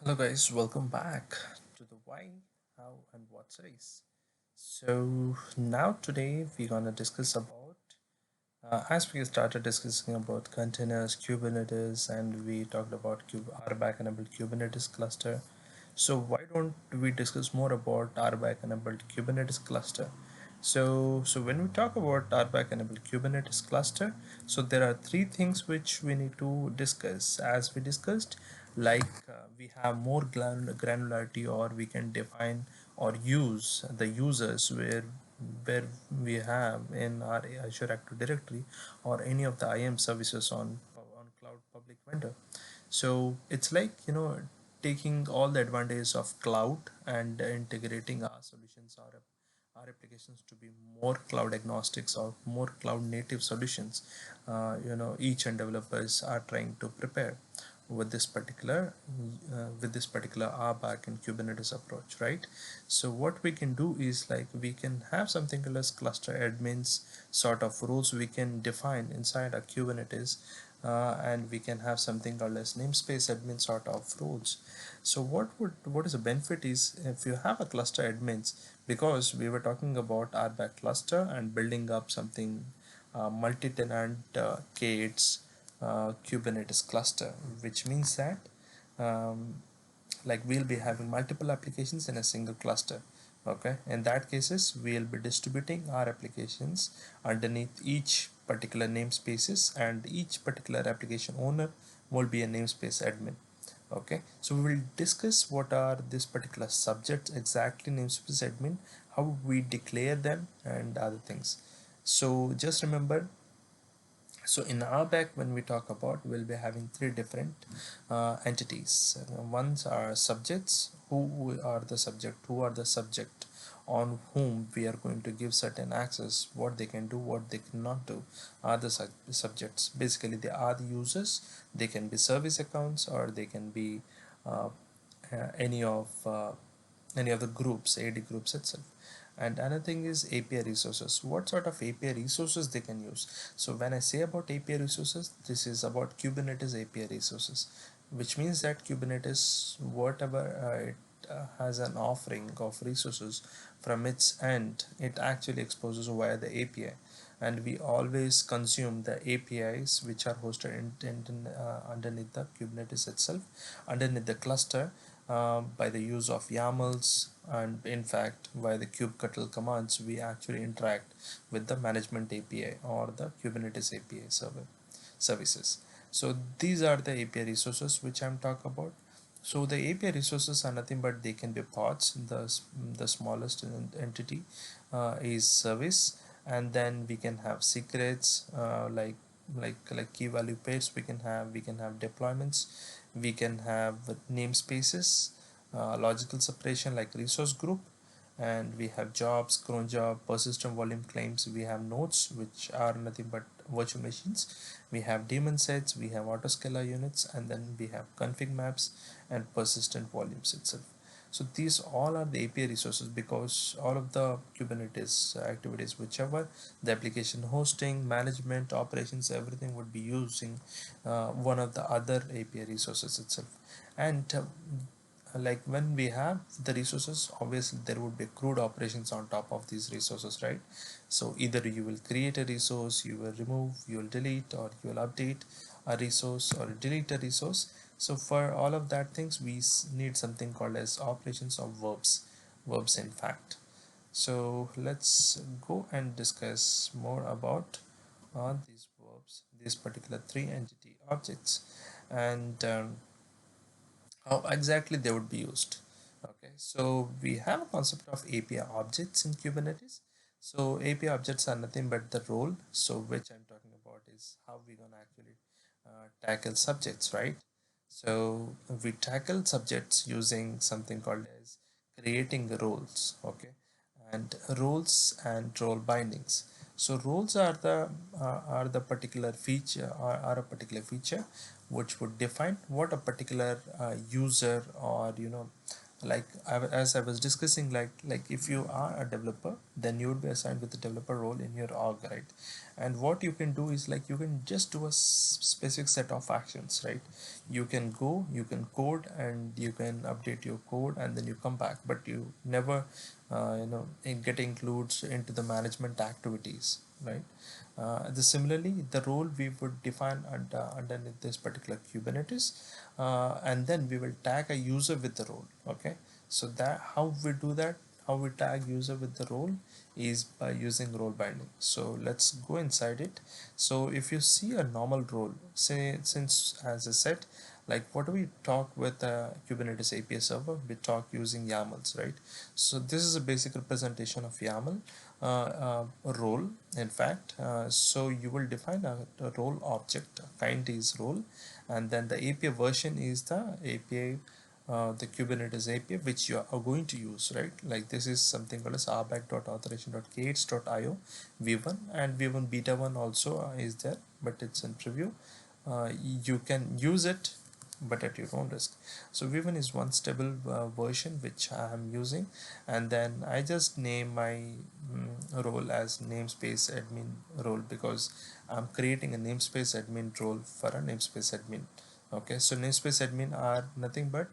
Hello guys, welcome back to the why, how and what series. So now today we're gonna discuss about as we started discussing about containers, Kubernetes, and we talked about RBAC enabled Kubernetes cluster. So why don't we discuss more about RBAC enabled Kubernetes cluster? So when we talk about RBAC enabled Kubernetes cluster, so there are three things which we need to discuss. As we discussed, we have more granularity, or we can define or use the users where we have in our Azure Active Directory or any of the IAM services on cloud public vendor. So it's like, taking all the advantages of cloud and integrating our solutions, our applications to be more cloud agnostics or more cloud native solutions. Each and developers are trying to prepare with this particular RBAC and Kubernetes approach, right? So what we can do is, like, we can have something called as cluster admins sort of roles we can define inside a Kubernetes, and we can have something called as namespace admin sort of roles. So what is the benefit is if you have a cluster admins, because we were talking about RBAC cluster and building up something multi-tenant K8s Kubernetes cluster, which means that um, like we'll be having multiple applications in a single cluster. Okay, in that cases we'll be distributing our applications underneath each particular namespaces, and each particular application owner will be a namespace admin. Okay, so we will discuss what are this particular subjects exactly, namespace admin, how we declare them and other things. So just remember, so in RBAC, when we talk about, we'll be having three different entities. Ones are subjects. Who are the subject? Who are the subject on whom we are going to give certain access? What they can do, what they cannot do, are the subjects. Basically, they are the users. They can be service accounts, or they can be uh, any of the groups, AD groups itself. And another thing is API resources. What sort of API resources they can use? So when I say about API resources, this is about Kubernetes API resources, which means that Kubernetes, whatever it has an offering of resources from its end, it actually exposes via the API. And we always consume the APIs which are hosted underneath the Kubernetes itself, underneath the cluster, by the use of YAMLs, and in fact by the kubectl commands we actually interact with the management API or the Kubernetes API services. So these are the API resources which I'm talking about. So the API resources are nothing but they can be pods. The smallest entity is service, and then we can have secrets, like key value pairs. We can have deployments, we can have namespaces, logical separation like resource group, and we have jobs, cron job, persistent volume claims. We have nodes, which are nothing but virtual machines. We have daemon sets, we have autoscalar units, and then we have config maps and persistent volumes itself. So these all are the API resources, because all of the Kubernetes activities, whichever the application hosting, management, operations, everything would be using one of the other API resources itself. And like when we have the resources, obviously there would be CRUD operations on top of these resources, right? So either you will create a resource, you will remove, you will delete, or you will update a resource or delete a resource. So for all of that things, we need something called as operations of verbs in fact. So let's go and discuss more about these verbs, these particular three entity objects, and how exactly they would be used. Okay, so we have a concept of API objects in Kubernetes. So API objects are nothing but the role. So which I'm talking about is how we're gonna actually tackle subjects, right? So we tackle subjects using something called as creating roles. Okay, and roles and role bindings. So roles are the particular feature, or are a particular feature which would define what a particular user, or as I was discussing, like if you are a developer, then you would be assigned with the developer role in your org, right? And what you can do is like you can just do a specific set of actions, right? You can go, you can code, and you can update your code, and then you come back, but you never get includes into the management activities, right? Similarly, the role we would define underneath this particular Kubernetes, and then we will tag a user with the role. Okay, so that how we do that, how we tag user with the role is by using role binding. So let's go inside it. So if you see a normal role, say, since as I said, like what do we talk with Kubernetes API server, we talk using YAMLs, right? So this is a basic representation of YAML role, in fact. So you will define a role object, kind is role, and then the API version is the API, the Kubernetes API which you are going to use, right? Like this is something called as rbac.authorization.k8.io v1, and v1 beta 1 also is there, but it's in preview. You can use it, but at your own risk. So v1 is one stable version which I am using, and then I just name my role as namespace admin role, because I'm creating a namespace admin role for a namespace admin. Okay, so namespace admin are nothing but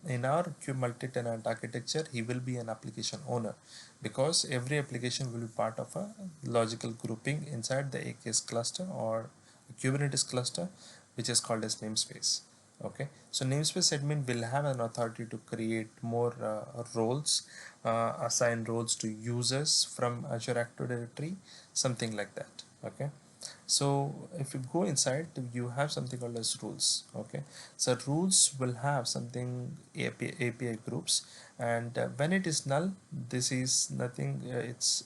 in our Kube multi-tenant architecture, he will be an application owner, because every application will be part of a logical grouping inside the AKS cluster or Kubernetes cluster, which is called as namespace. Okay, so namespace admin will have an authority to create more roles, assign roles to users from Azure Active Directory, something like that. Okay, so if you go inside, you have something called as rules. Okay, so rules will have something API groups, and when it is null, this is nothing, it's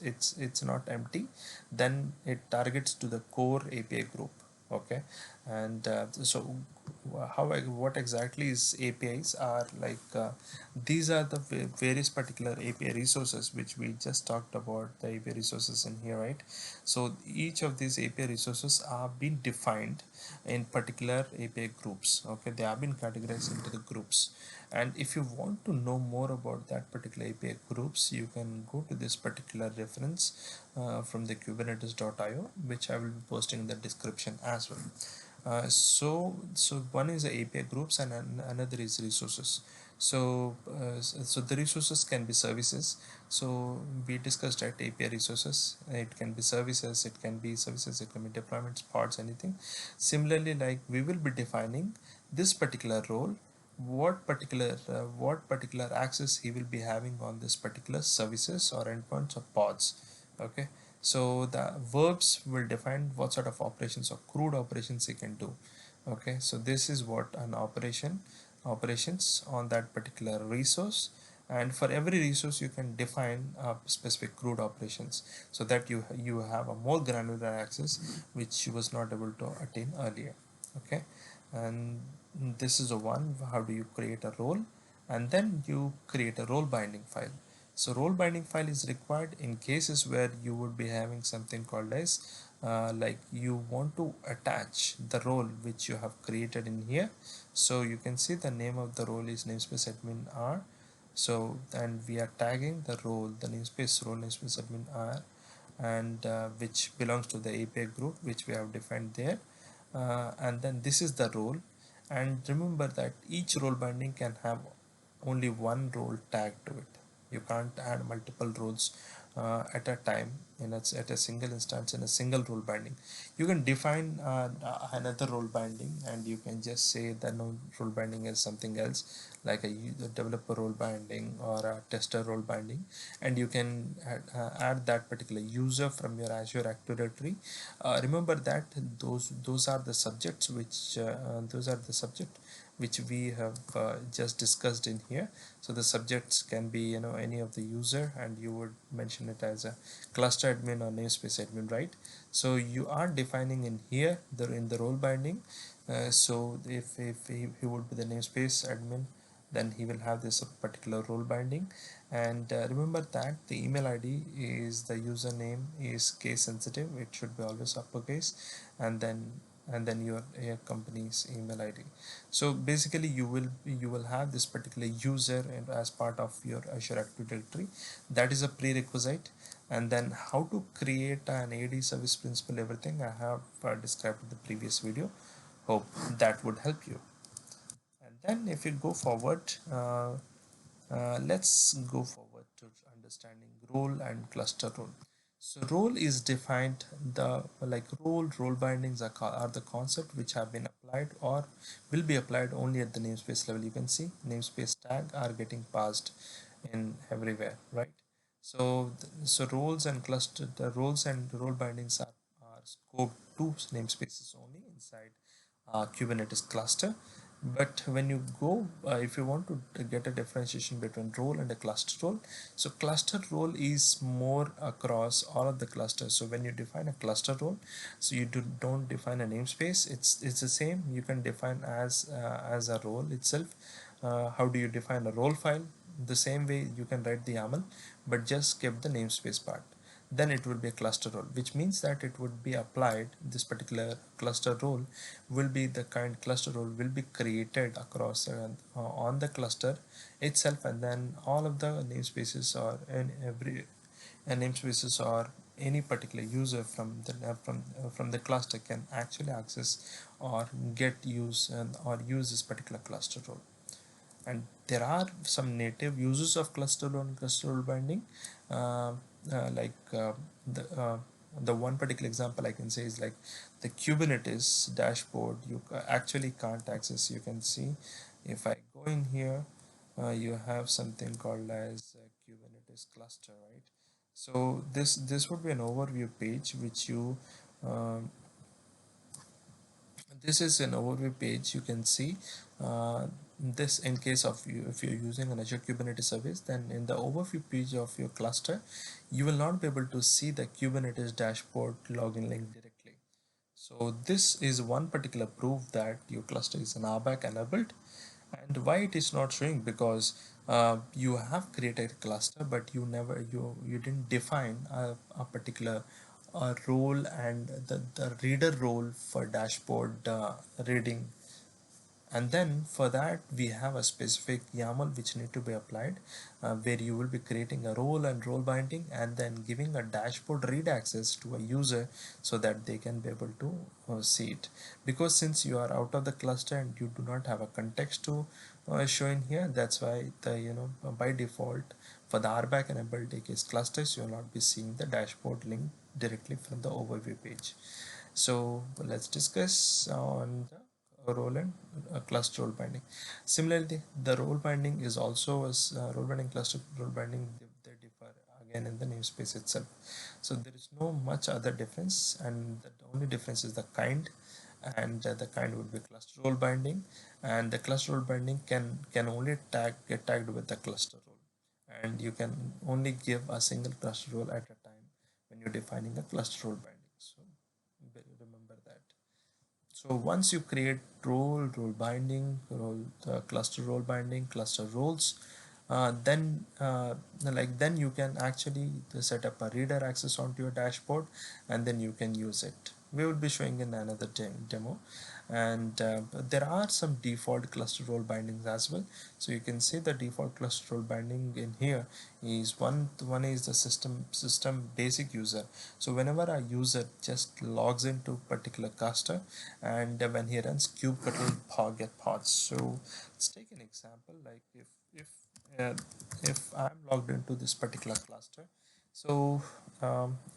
not empty, then it targets to the core API group. Okay, and so what exactly is APIs are like, these are the various particular API resources which we just talked about, the API resources in here, right? So each of these API resources are being defined in particular API groups. Okay, they have been categorized into the groups, and if you want to know more about that particular API groups, you can go to this particular reference from the kubernetes.io, which I will be posting in the description as well. So one is the API groups, and another is resources. So the resources can be services. So we discussed that API resources, it can be services, it can be deployments, pods, anything. Similarly, like we will be defining this particular role, what particular access he will be having on this particular services or endpoints or pods. Okay, so the verbs will define what sort of operations or crude operations he can do. Okay, so this is what an operations on that particular resource, and for every resource you can define specific crude operations, so that you have a more granular access which you was not able to attain earlier. Okay, and this is the one, how do you create a role, and then you create a role binding file. So role binding file is required in cases where you would be having something called as like you want to attach the role which you have created in here. So you can see the name of the role is namespace admin r. So, and we are tagging the role, the namespace role namespace admin r, and which belongs to the API group which we have defined there, and then this is the role. And remember that each role binding can have only one role tag to it. You can't add multiple roles at a time at a single instance in a single role binding. You can define another role binding, and you can just say that no role binding is something else, like a developer role binding or a tester role binding, and you can add that particular user from your Azure Active Directory. Remember that those are the subjects which we have just discussed in here. So the subjects can be any of the user, and you would mention it as a cluster admin or namespace admin, right? So you are defining in here in the role binding. So if he would be the namespace admin, then he will have this particular role binding. And remember that the email ID is, the username is case sensitive, it should be always uppercase, and then and then your company's email ID. So basically you will have this particular user and as part of your Azure Active Directory. That is a prerequisite. And then how to create an AD service principal, everything I have described in the previous video. Hope that would help you. And then if you go forward, let's go forward to understanding role and cluster role. So role is defined, the like role bindings are the concept which have been applied or will be applied only at the namespace level. You can see namespace tag are getting passed in everywhere, right? So so roles and cluster, the roles and role bindings are scoped to namespaces only inside Kubernetes cluster. But when you go, if you want to get a differentiation between role and a cluster role, so cluster role is more across all of the clusters. So when you define a cluster role, so you don't define a namespace. It's the same. You can define as a role itself. How do you define a role file? The same way you can write the YAML, but just keep the namespace part. Then it will be a cluster role, which means that it would be applied. This particular cluster role will be the kind cluster role will be created across on the cluster itself, and then all of the namespaces or in every namespaces or any particular user from the cluster can actually access or get use or use this particular cluster role. And there are some native uses of cluster role binding, uh, like the one particular example I can say is like the Kubernetes dashboard. You actually can't access. You can see if I go in here, you have something called as Kubernetes cluster, right? So this would be an overview page which you um, this is an overview page. You can see this in case of you, if you're using an Azure Kubernetes service, then in the overview page of your cluster you will not be able to see the Kubernetes dashboard login link directly. So this is one particular proof that your cluster is an RBAC enabled. And why it is not showing? Because you have created a cluster, but you didn't define a particular role and the reader role for dashboard reading. And then for that we have a specific YAML which need to be applied, where you will be creating a role and role binding and then giving a dashboard read access to a user so that they can be able to see it. Because since you are out of the cluster and you do not have a context to show in here, that's why the by default for the RBAC enabled AKS clusters you will not be seeing the dashboard link directly from the overview page. So let's discuss on the role and cluster role binding. Similarly, the role binding is also as role binding, cluster role binding, they differ again in the namespace itself. So there is no much other difference, and the only difference is the kind, and the kind would be cluster role binding, and the cluster role binding can only get tagged with the cluster role, and you can only give a single cluster role at a time when you're defining a cluster role binding. So remember that. So once you create role binding, cluster role binding, cluster roles, then you can actually set up a reader access onto your dashboard, and then you can use it. We will be showing in another demo. And there are some default cluster role bindings as well. So you can see the default cluster role binding in here is one is the system basic user. So whenever a user just logs into particular cluster, and when he runs kubectl get pods. So let's take an example, like uh, if I'm logged into this particular cluster. So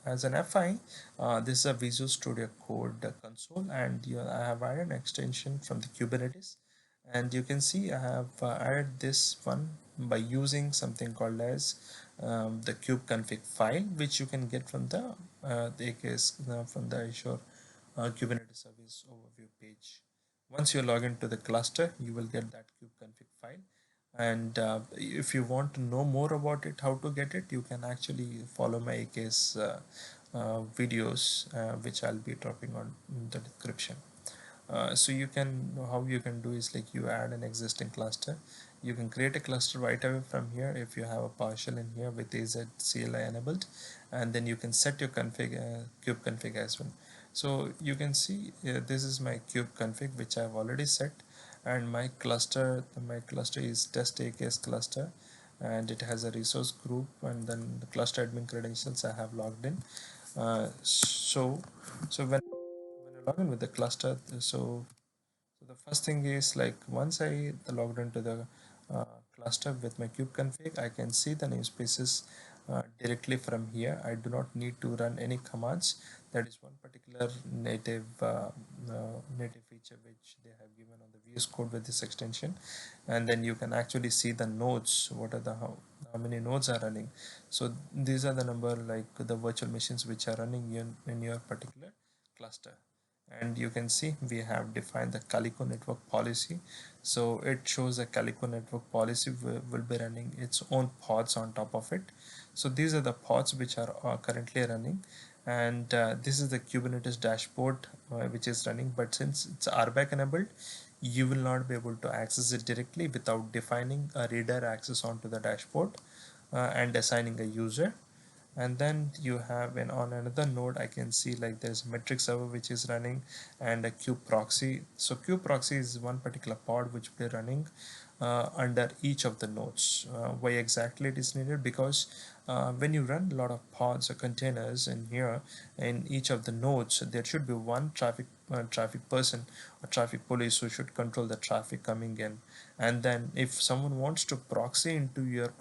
as an FI, this is a Visual Studio Code console, and I have added an extension from the Kubernetes, and you can see I have added this one by using something called as the kubeconfig file, which you can get from the AKS from the Azure Kubernetes service overview page. Once you log into the cluster, you will get that kubeconfig file. And if you want to know more about it, how to get it, you can actually follow my AKS videos, which I'll be dropping on the description. So you can, how you can do is like you add an existing cluster. You can create a cluster right away from here if you have a partial in here with AZ CLI enabled, and then you can set your kube config as well. So you can see this is my kube config which I've already set, and my cluster is test AKS cluster, and it has a resource group, and then the cluster admin credentials I have logged in. So when I log in with the cluster, so the first thing is, like, once I logged into the uh, cluster with my kube config, I can see the namespaces directly from here. I do not need to run any commands. That is one particular native feature which they have given on the VS Code with this extension. And then you can actually see the nodes. What are the how many nodes are running? So these are the number, like the virtual machines which are running in your particular cluster. And you can see we have defined the Calico network policy. So it shows a Calico network policy will be running its own pods on top of it. So these are the pods which are currently running, and this is the Kubernetes dashboard which is running. But since it's RBAC enabled, you will not be able to access it directly without defining a reader access onto the dashboard and assigning a user. And then you have on another node, I can see, like, there's a metric server which is running, and a QProxy. So QProxy is one particular pod which will be running under each of the nodes. Why exactly it is needed? Because when you run a lot of pods or containers in here, in each of the nodes, there should be one traffic person or traffic police who should control the traffic coming in. And then if someone wants to proxy into your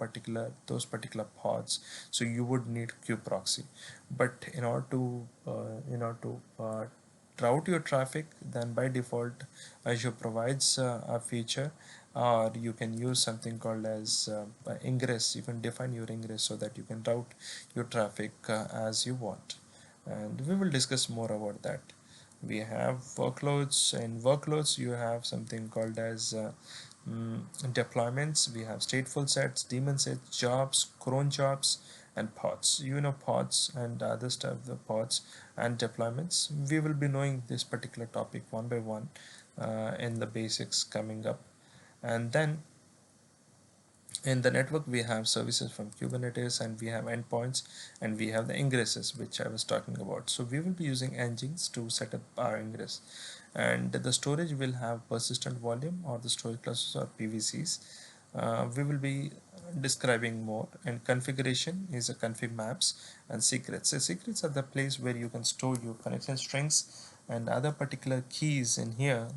those particular pods, so you would need QProxy. But in order to route your traffic, then by default Azure provides a feature, or you can use something called as ingress. You can define your ingress so that you can route your traffic as you want, and we will discuss more about that. We have workloads. In workloads you have something called as deployments. We have stateful sets, daemon sets, jobs, cron jobs, and pods. Pods and other stuff, the pods and deployments. We will be knowing this particular topic one by one in the basics coming up. And then in the network we have services from Kubernetes, and we have endpoints, and we have the ingresses which I was talking about. So we will be using engines to set up our ingress, and the storage will have persistent volume or the storage clusters or PVCs. We will be describing more. And configuration is a config maps and secrets. So secrets are the place where you can store your connection strings and other particular keys in here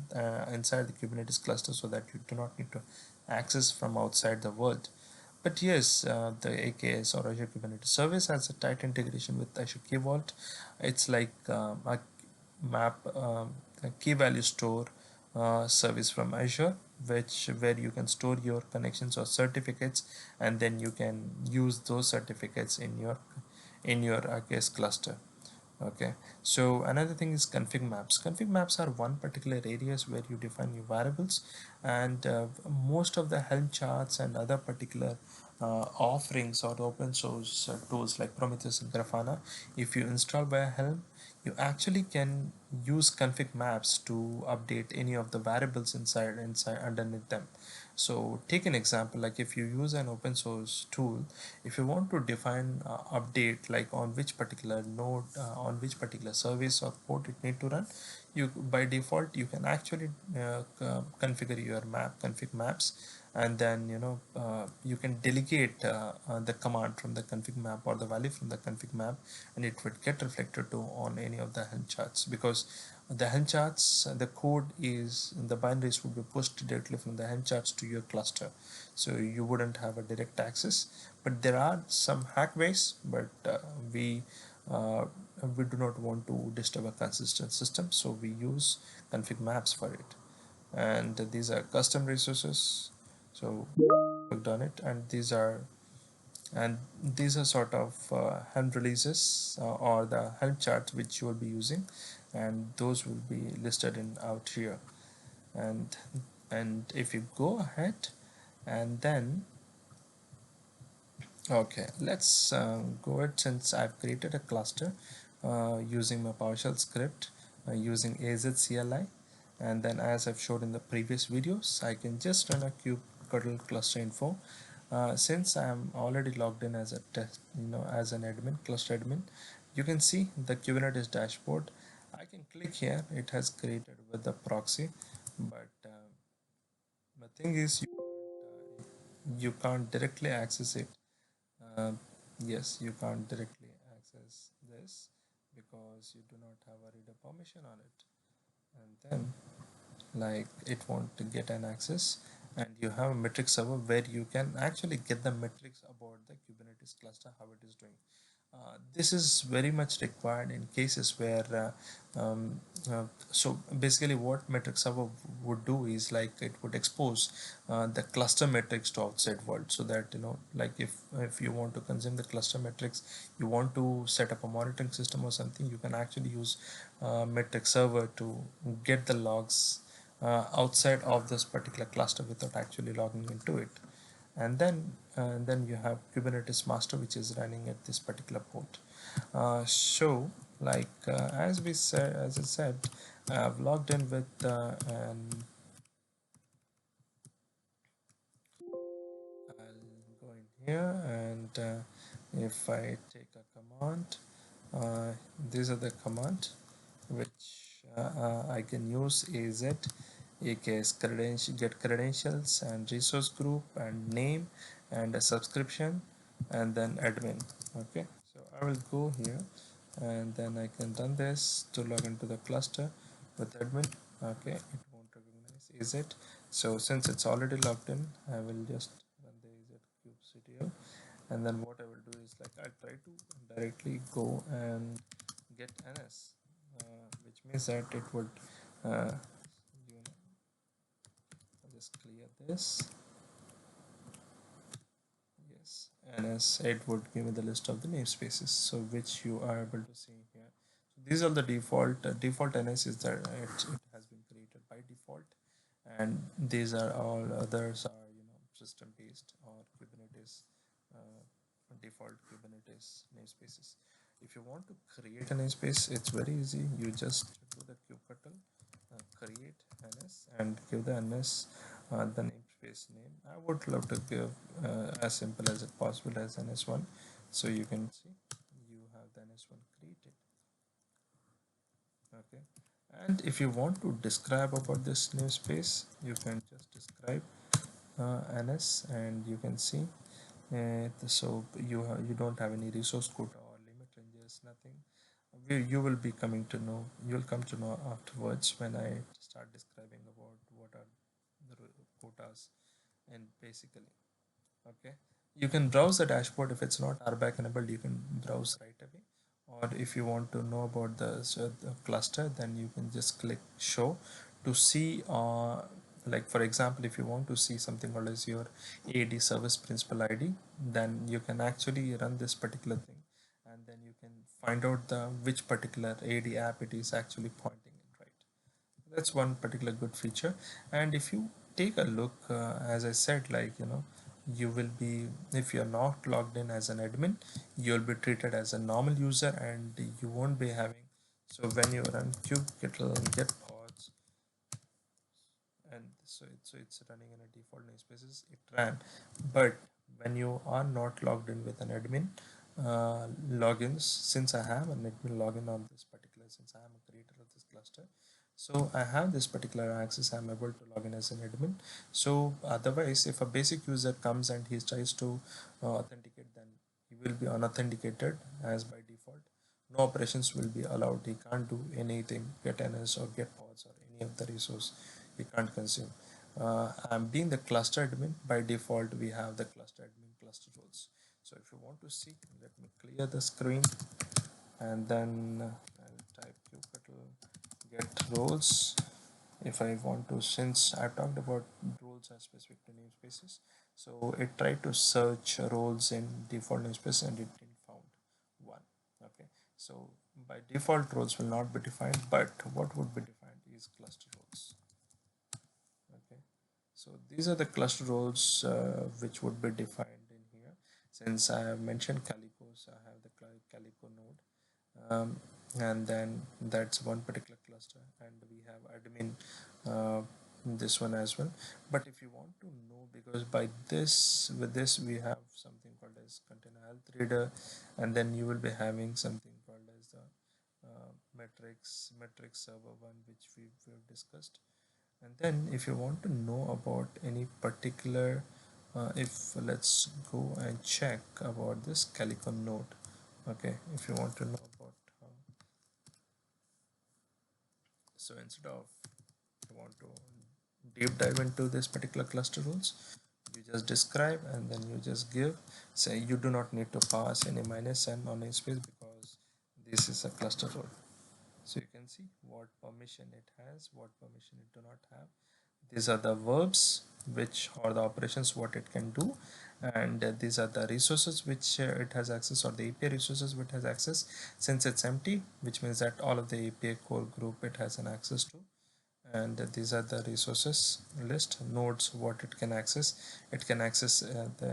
inside the Kubernetes cluster, so that you do not need to access from outside the world. But yes, the AKS or Azure Kubernetes Service has a tight integration with Azure Key Vault. It's like a map, a key value store service from Azure, where you can store your connections or certificates, and then you can use those certificates in your AKS cluster. Okay, so another thing is config maps. Config maps are one particular areas where you define your variables, and most of the Helm charts and other particular offerings or open source tools like Prometheus and Grafana, if you install via Helm, you actually can use config maps to update any of the variables inside underneath them. So take an example, like if you use an open source tool, if you want to define update, like on which particular node, on which particular service or port it need to run, you by default you can actually configure your config maps, and then you can delegate the command from the config map or the value from the config map, and it would get reflected to on any of the Helm charts. Because the Helm charts, the code is the binaries would be pushed directly from the Helm charts to your cluster, so you wouldn't have a direct access. But there are some hack ways, but uh, we do not want to disturb a consistent system, so we use config maps for it. And these are custom resources, so worked on it. And these are sort of Helm releases or the Helm charts which you will be using, and those will be listed in out here. And and if you go ahead, and then okay, let's go ahead. Since I've created a cluster using my PowerShell script using AZCLI, and then as I've showed in the previous videos, I can just run a kubectl cluster info. Since I'm already logged in as a test, as an admin, cluster admin, you can see the Kubernetes dashboard. I can click here, it has created with the proxy, but the thing is you can't directly access it. uh, yes, you can't directly access this because you do not have a reader permission on it, and then like it won't get an access. And you have a metric server where you can actually get the metrics about the Kubernetes cluster, how it is doing. This is very much required in cases where so basically what metric server would do is like it would expose the cluster metrics to outside world, so that like if you want to consume the cluster metrics, you want to set up a monitoring system or something, you can actually use metric server to get the logs outside of this particular cluster without actually logging into it. And then you have Kubernetes master, which is running at this particular port. So like as I said, I've logged in with and I'll go in here, and if I take a command, these are the command which I can use. AZ AKS credential, get credentials and resource group and name and a subscription, and then admin. Okay, so I will go here, and then I can run this to log into the cluster with admin. Okay, it won't recognize is it. So since it's already logged in, I will just run the AZ kubectl, and then what I will do is like I'll try to directly go and get NS, which means that it would you know, I'll just clear this. Yes, and as it would give me the list of the namespaces, so which you are able to see here. So these are the default NS is that it has been created by default, and these are all others are system based or Kubernetes default Kubernetes namespaces. If you want to create a namespace, it's very easy. You just do the kubectl create NS and give the NS the namespace name. I would love to give as simple as it possible as NS1. So you can see you have the NS1 created. Okay, and if you want to describe about this namespace, you can just describe NS, and you can see so you don't have any resource quota or limit ranges, nothing. You will be coming to know, you'll come to know afterwards when I start describing about what are the quotas. And basically, okay, you can browse the dashboard. If it's not RBAC enabled, you can browse right away, or if you want to know about the cluster, then you can just click show to see like for example, if you want to see something called as your AD service principal ID, then you can actually run this particular thing, and then you can find out the which particular AD app it is actually pointing in, right? That's one particular good feature. And if you take a look, as I said, like you will be, if you're not logged in as an admin, you'll be treated as a normal user, and you won't be having. So when you run kubectl get pods, and so it's running in a default namespaces, it ran. But when you are not logged in with an admin logins, since I have an admin login on this particular, since I am a creator of this cluster, so I have this particular access, I'm able to log in as an admin. So otherwise, if a basic user comes and he tries to authenticate, then he will be unauthenticated as by default. No operations will be allowed. He can't do anything, get NS or get pods or any of the resource he can't consume. I'm being the cluster admin. By default, we have the cluster admin cluster roles. So if you want to see, let me clear the screen, and then I'll type kubectl get roles. If I want to, since I've talked about roles are specific to namespaces, so it tried to search roles in default namespace and it didn't found one. Okay, so by default roles will not be defined, but what would be defined is cluster roles. Okay, so these are the cluster roles which would be defined in here. Since I have mentioned Calico, so I have the Calico node, and then that's one particular cluster, and we have admin this one as well. But if you want to know, because by this, with this we have something called as container health reader, and then you will be having something called as the metrics server one, which we've discussed. And then if you want to know about any particular, if let's go and check about this Calico node. Okay, if you want to know about so instead of you want to deep dive into this particular cluster rules, you just describe and then you just give, say you do not need to pass any -n or namespace because this is a cluster role. So you can see what permission it has, what permission it do not have. These are the verbs which or the operations what it can do, and these are the resources which it has access, or the API resources which it has access. Since it's empty, which means that all of the API core group it has an access to, and these are the resources list. Nodes what it can access, it can access the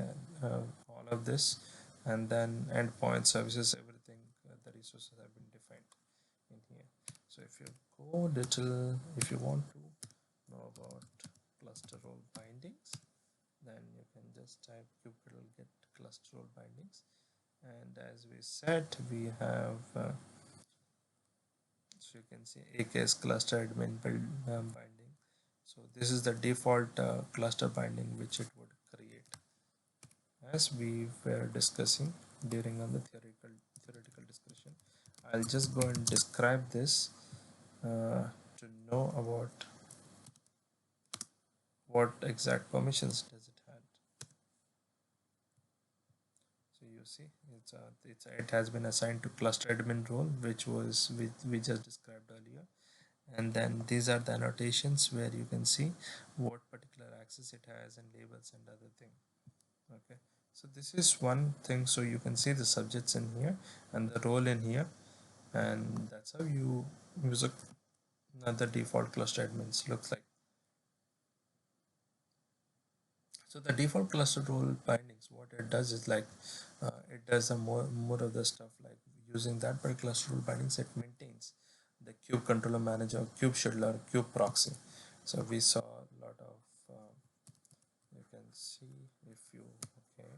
all of this, and then endpoint services, everything, the resources have been defined in here. So if you go little, if you want to know about cluster role bindings, then you can just type kubectl get cluster role bindings, and as we said, we have so you can see AKS cluster admin build binding. So this is the default cluster binding which it would create, as we were discussing during on the theoretical discussion. I'll just go and describe this to know about what exact permissions does it have. So you see, it has been assigned to cluster admin role, which we just described earlier. And then these are the annotations where you can see what particular access it has and labels and other thing. Okay, so this is one thing. So you can see the subjects in here and the role in here, and that's how you use another default cluster admins looks like. So the default cluster role bindings, what it does is like it does a more of the stuff like using that particular cluster role bindings. It maintains the kube controller manager, kube scheduler, QProxy. So we saw a lot of you can see if you okay,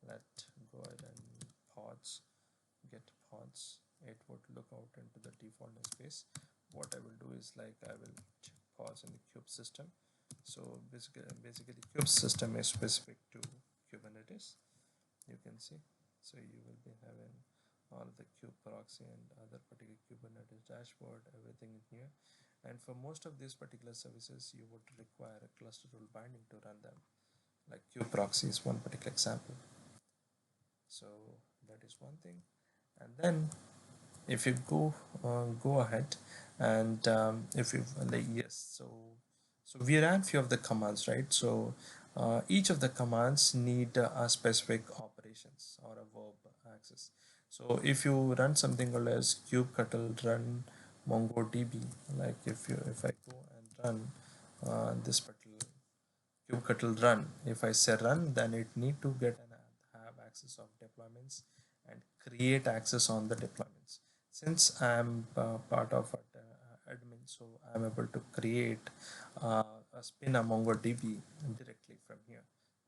let go ahead and pods, get pods. It would look out into the default namespace. What I will do is like I will check pods in the kube system. So basically kube system is specific to Kubernetes, you can see. So you will be having all the QProxy and other particular Kubernetes dashboard, everything in here. And for most of these particular services, you would require a cluster role binding to run them. Like QProxy is one particular example. So that is one thing. And then if you go ahead and if you like yes, so we ran few of the commands, right? So each of the commands need a specific operations or a verb access. So if you run something called as kubectl run mongodb, like if I go and run this particular kubectl run, if I say run, then it need to get and have access of deployments and create access on the deployments. Since I'm part of admin, so I'm able to create a spin a MongoDB directly from here.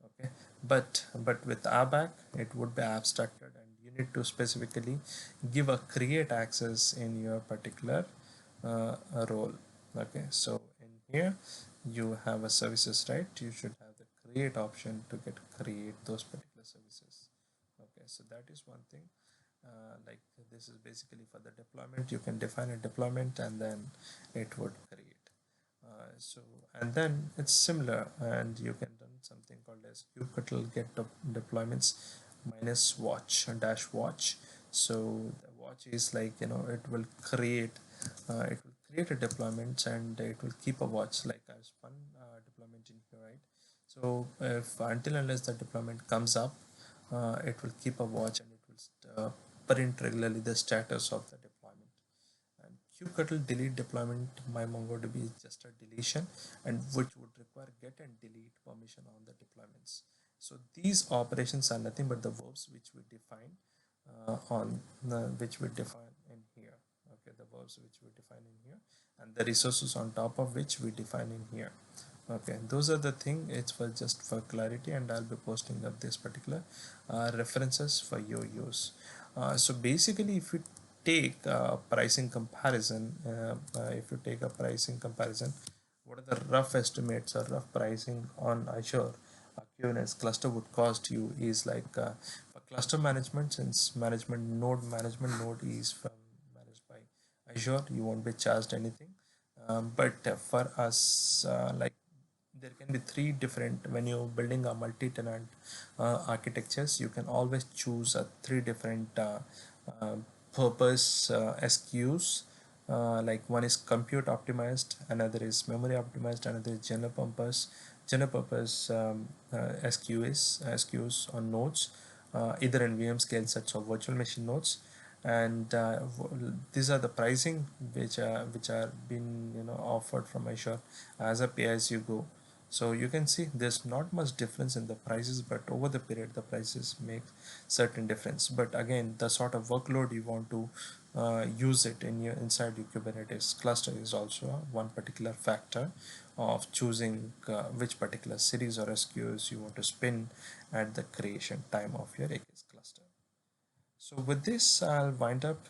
Okay, but with RBAC it would be abstracted, and you need to specifically give a create access in your particular role. Okay, so in here you have a services, right? You should have the create option to get create those particular services. Okay, so that is one thing. Like this is basically for the deployment. You can define a deployment and then it would create. So and then it's similar, and you can run something called as kubectl get deployments minus watch dash watch. So the watch is like, you know, it will create a deployment and it will keep a watch, like as one deployment in here, right? So if until unless the deployment comes up, it will keep a watch and it will print regularly the status of the deployment. And kubectl delete deployment my MongoDB is just a deletion, and which would require get and delete permission on the deployments. So these operations are nothing but the verbs which we define which we define in here. Okay, the verbs which we define in here, and the resources on top of which we define in here. Okay, those are the thing. It's for just for clarity, and I'll be posting up this particular references for your use. So basically, if you take a pricing comparison, what are the rough estimates or rough pricing on Azure a Kubernetes cluster would cost you is like for cluster management, since management node is managed by Azure, you won't be charged anything. But for us, like there can be three different, when you're building a multi-tenant architectures, you can always choose three different uh, purpose SKUs. Like one is compute optimized, another is memory optimized, another is general purpose SKUs on nodes, either in VM scale sets or virtual machine nodes. And these are the pricing which are being offered from Azure as a pay as you go. So you can see there's not much difference in the prices, but over the period the prices make certain difference. But again, the sort of workload you want to use it in your inside your Kubernetes cluster is also one particular factor of choosing which particular series or SKUs you want to spin at the creation time of your AKS cluster. So with this, I'll wind up